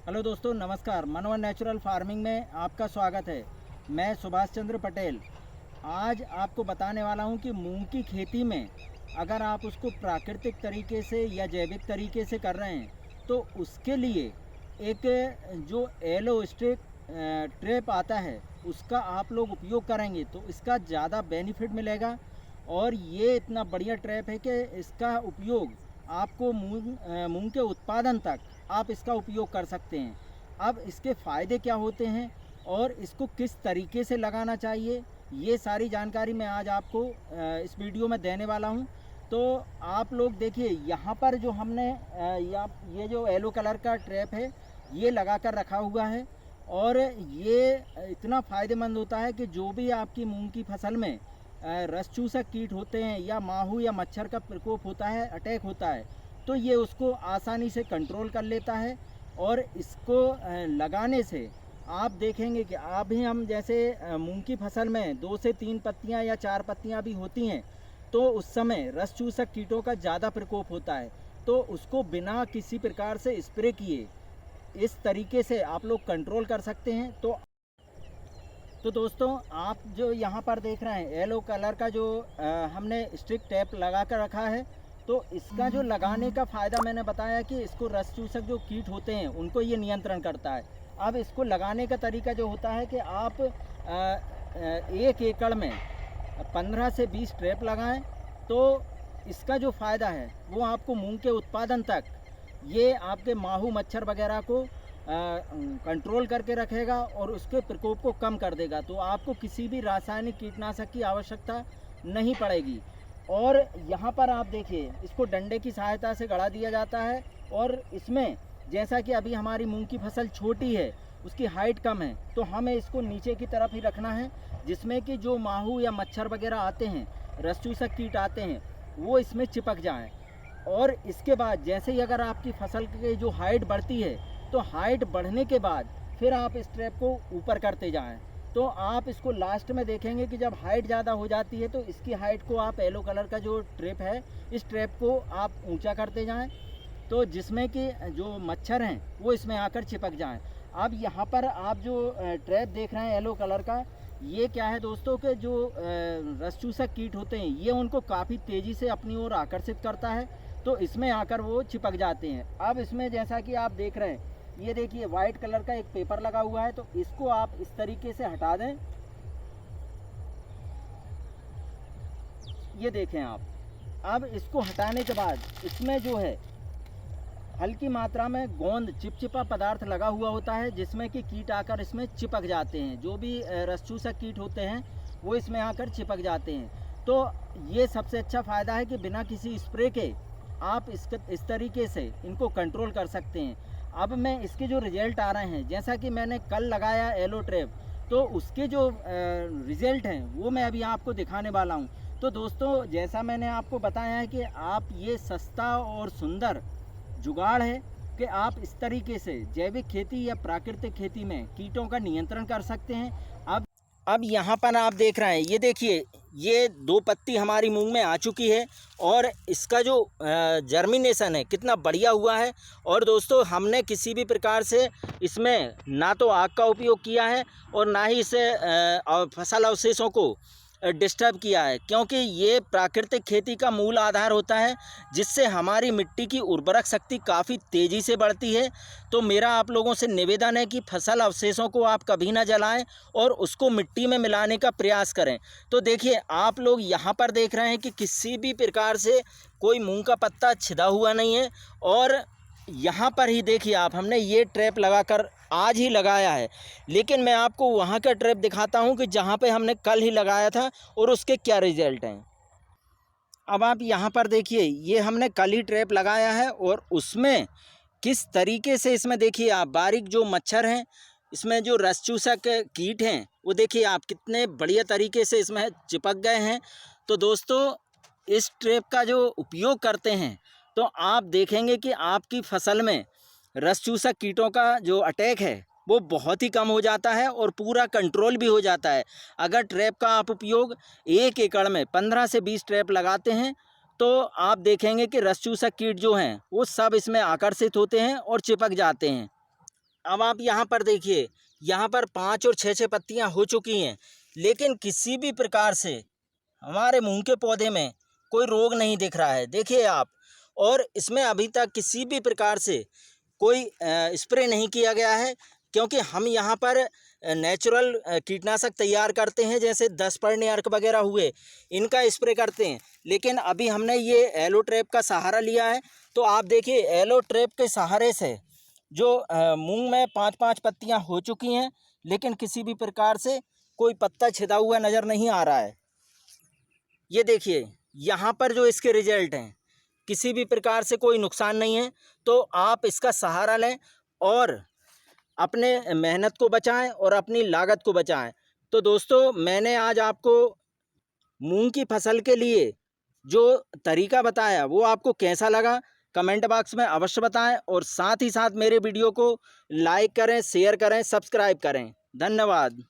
Hello दोस्तों, नमस्कार। मनोहर natural farming में आपका स्वागत है। मैं सुभाष चंद्र पटेल। आज आपको बताने वाला हूं कि मूंग की खेती में अगर आप उसको प्राकृतिक तरीके से या जैविक तरीके से कर रहे हैं तो उसके लिए एक जो एलो स्टिक ट्रैप आता है उसका आप लोग उपयोग करेंगे तो इसका ज़्यादा बेनिफिट मिलेगा। और ये इतना बढ़िया ट्रैप है कि इसका उपयोग आपको मूंग के उत्पादन तक आप इसका उपयोग कर सकते हैं। अब इसके फ़ायदे क्या होते हैं और इसको किस तरीके से लगाना चाहिए, ये सारी जानकारी मैं आज आपको इस वीडियो में देने वाला हूं। तो आप लोग देखिए, यहाँ पर जो हमने ये जो येलो कलर का ट्रैप है ये लगा कर रखा हुआ है। और ये इतना फ़ायदेमंद होता है कि जो भी आपकी मूंग की फसल में रस चूसक कीट होते हैं या माहू या मच्छर का प्रकोप होता है, अटैक होता है, तो ये उसको आसानी से कंट्रोल कर लेता है। और इसको लगाने से आप देखेंगे कि अभी हम जैसे मूंग की फसल में 2 से 3 पत्तियां या 4 पत्तियां भी होती हैं तो उस समय रस चूसक कीटों का ज़्यादा प्रकोप होता है, तो उसको बिना किसी प्रकार से स्प्रे किए इस तरीके से आप लोग कंट्रोल कर सकते हैं। तो दोस्तों, आप जो यहाँ पर देख रहे हैं येलो कलर का जो हमने स्टिक टेप लगा कर रखा है, तो इसका जो लगाने का फ़ायदा मैंने बताया कि इसको रस चूसक जो कीट होते हैं उनको ये नियंत्रण करता है। अब इसको लगाने का तरीका जो होता है कि आप 1 एकड़ में 15 से 20 ट्रैप लगाएं, तो इसका जो फ़ायदा है वो आपको मूंग के उत्पादन तक ये आपके माहू मच्छर वगैरह को कंट्रोल करके रखेगा और उसके प्रकोप को कम कर देगा। तो आपको किसी भी रासायनिक कीटनाशक की आवश्यकता नहीं पड़ेगी। और यहाँ पर आप देखिए, इसको डंडे की सहायता से गड़ा दिया जाता है। और इसमें जैसा कि अभी हमारी मूंग की फसल छोटी है, उसकी हाइट कम है, तो हमें इसको नीचे की तरफ ही रखना है जिसमें कि जो माहू या मच्छर वगैरह आते हैं, रस चूसक कीट आते हैं, वो इसमें चिपक जाएं। और इसके बाद जैसे ही अगर आपकी फसल की जो हाइट बढ़ती है तो हाइट बढ़ने के बाद फिर आप इस ट्रैप को ऊपर करते जाएं। तो आप इसको लास्ट में देखेंगे कि जब हाइट ज़्यादा हो जाती है तो इसकी हाइट को आप येलो कलर का जो ट्रैप है इस ट्रैप को आप ऊंचा करते जाएं, तो जिसमें कि जो मच्छर हैं वो इसमें आकर चिपक जाएं। अब यहाँ पर आप जो ट्रैप देख रहे हैं येलो कलर का, ये क्या है दोस्तों कि जो रस चूसक कीट होते हैं ये उनको काफ़ी तेज़ी से अपनी ओर आकर्षित करता है, तो इसमें आकर वो चिपक जाते हैं। अब इसमें जैसा कि आप देख रहे हैं, ये देखिए वाइट कलर का एक पेपर लगा हुआ है, तो इसको आप इस तरीके से हटा दें। ये देखें आप, अब इसको हटाने के बाद इसमें जो है हल्की मात्रा में गोंद चिपचिपा पदार्थ लगा हुआ होता है जिसमें कि कीट आकर इसमें चिपक जाते हैं। जो भी रस चूसक कीट होते हैं वो इसमें आकर चिपक जाते हैं। तो ये सबसे अच्छा फ़ायदा है कि बिना किसी स्प्रे के आप इस तरीके से इनको कंट्रोल कर सकते हैं। अब मैं इसके जो रिज़ल्ट आ रहे हैं, जैसा कि मैंने कल लगाया येलो ट्रैप, तो उसके जो रिज़ल्ट हैं वो मैं अभी आपको दिखाने वाला हूँ। तो दोस्तों, जैसा मैंने आपको बताया है कि आप ये सस्ता और सुंदर जुगाड़ है कि आप इस तरीके से जैविक खेती या प्राकृतिक खेती में कीटों का नियंत्रण कर सकते हैं। अब यहाँ पर आप देख रहे हैं, ये देखिए, ये 2 पत्ती हमारी मूंग में आ चुकी है और इसका जो जर्मिनेशन है कितना बढ़िया हुआ है। और दोस्तों, हमने किसी भी प्रकार से इसमें ना तो आग का उपयोग किया है और ना ही इसे फसल अवशेषों को डिस्टर्ब किया है, क्योंकि ये प्राकृतिक खेती का मूल आधार होता है जिससे हमारी मिट्टी की उर्वरक शक्ति काफ़ी तेज़ी से बढ़ती है। तो मेरा आप लोगों से निवेदन है कि फसल अवशेषों को आप कभी ना जलाएं और उसको मिट्टी में मिलाने का प्रयास करें। तो देखिए, आप लोग यहाँ पर देख रहे हैं कि किसी भी प्रकार से कोई मूंग का पत्ता छिदा हुआ नहीं है। और यहाँ पर ही देखिए आप, हमने ये ट्रैप लगाकर आज ही लगाया है, लेकिन मैं आपको वहाँ का ट्रैप दिखाता हूँ कि जहाँ पे हमने कल ही लगाया था और उसके क्या रिजल्ट हैं। अब आप यहाँ पर देखिए, ये हमने कल ही ट्रैप लगाया है और उसमें किस तरीके से इसमें देखिए आप बारीक जो मच्छर हैं, इसमें जो रस चूसक कीट हैं, वो देखिए आप कितने बढ़िया तरीके से इसमें चिपक गए हैं। तो दोस्तों, इस ट्रैप का जो उपयोग करते हैं तो आप देखेंगे कि आपकी फसल में रस चूसक कीटों का जो अटैक है वो बहुत ही कम हो जाता है और पूरा कंट्रोल भी हो जाता है। अगर ट्रैप का आप उपयोग 1 एकड़ में 15 से 20 ट्रैप लगाते हैं तो आप देखेंगे कि रस चूसक कीट जो हैं वो सब इसमें आकर्षित होते हैं और चिपक जाते हैं। अब आप यहाँ पर देखिए, यहाँ पर 5 और 6 पत्तियाँ हो चुकी हैं, लेकिन किसी भी प्रकार से हमारे मूंग के पौधे में कोई रोग नहीं दिख रहा है, देखिए आप। और इसमें अभी तक किसी भी प्रकार से कोई स्प्रे नहीं किया गया है, क्योंकि हम यहाँ पर नेचुरल कीटनाशक तैयार करते हैं, जैसे 10 परनी अर्क वगैरह हुए, इनका स्प्रे करते हैं। लेकिन अभी हमने ये एलो ट्रैप का सहारा लिया है। तो आप देखिए, एलो ट्रैप के सहारे से जो मूंग में 5-5 पत्तियां हो चुकी हैं, लेकिन किसी भी प्रकार से कोई पत्ता छिदा हुआ नज़र नहीं आ रहा है। ये देखिए यहाँ पर जो इसके रिजल्ट हैं, किसी भी प्रकार से कोई नुकसान नहीं है। तो आप इसका सहारा लें और अपने मेहनत को बचाएं और अपनी लागत को बचाएं। तो दोस्तों, मैंने आज आपको मूंग की फसल के लिए जो तरीका बताया वो आपको कैसा लगा, कमेंट बॉक्स में अवश्य बताएं। और साथ ही साथ मेरे वीडियो को लाइक करें, शेयर करें, सब्सक्राइब करें। धन्यवाद।